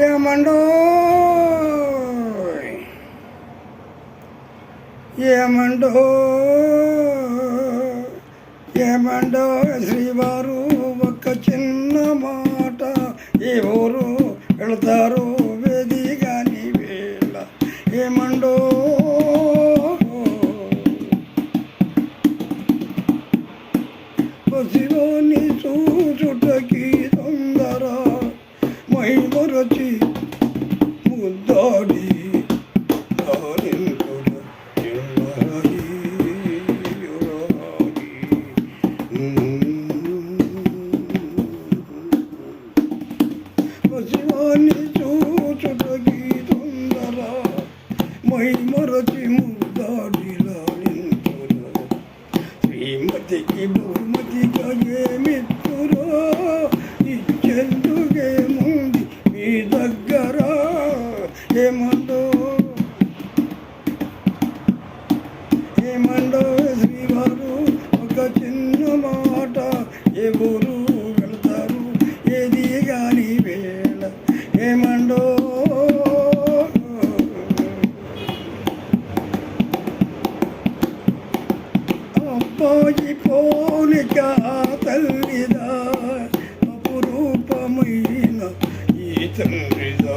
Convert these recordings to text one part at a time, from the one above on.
ఏమండో ఏమండో ఏమండో శ్రీవారు ఒక్క చిన్న మాట ఏ ఊరు వెళతారు వేది గాని వేళ ఏమండో పసిలోని చూచుటకి తొందర మైమరచి ముద్దాడి పసివాణి చూచుటకి తొందర మైమరచి ముద్దాడిలా శ్రీమతికి భూమతిగా ఏమిత్తురో ఇచ్చెందుకే ముందు మీ దగ్గర ఏమండో ఏమండో శ్రీవారు ఒక చిన్న మాట ఏ ఊరు వెళ్తారు ఏది గాని వేళ ఏమండో అబ్బాయి పోలిక తల్లిదా అపురూపమైన ఈ తండ్రిదా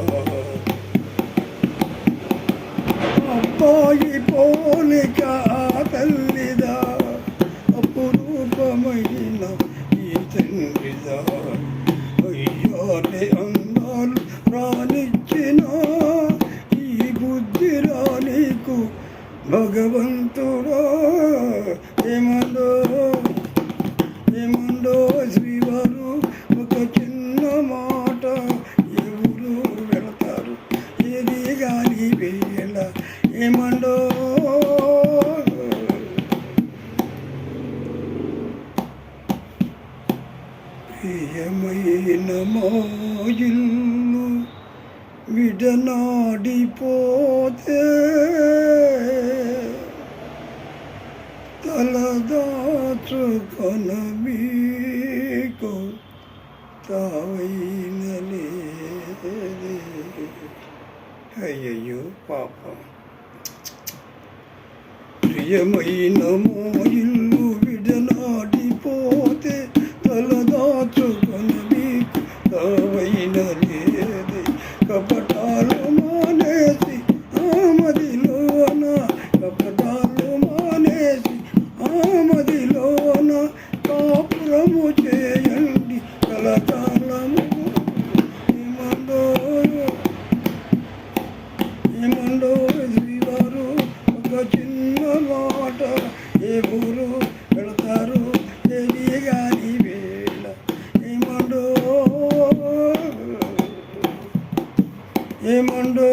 అబ్బాయి పోలిక తల్లిదా అపురూపమైన ఈ తండ్రిదా అయ్యాలే అందాలు రానిచ్చిన ఈ బుద్ధి రానికు భగవంతుడా ఏమండో ఏమండో శ్రీవారు ఒక చిన్న మాట ఎవరు వెళతారు ఏది గాని వేళ ఏమండో ప్రియమైన మా ఇల్లు విడనాడిపోతే తలదాచుకొన మీకు తావైన లేదే అయ్యయ్యో పాపం ప్రియమైన మా ఇల్లు విడనాడిపోతే తలదాచుకొన మీకు తావైన లేదే కపటాలు మానేసి ఆమదిలోన కపటాలు మానేసి ఆమదిలోన కాపురము చేయండి కలకాలము ఏమండో ఏమండో శ్రీవారు ఒక చిన్న మాట ఏ ఊరు వెళతారు ఏది గాని వేళ ఏమండో ఏమండో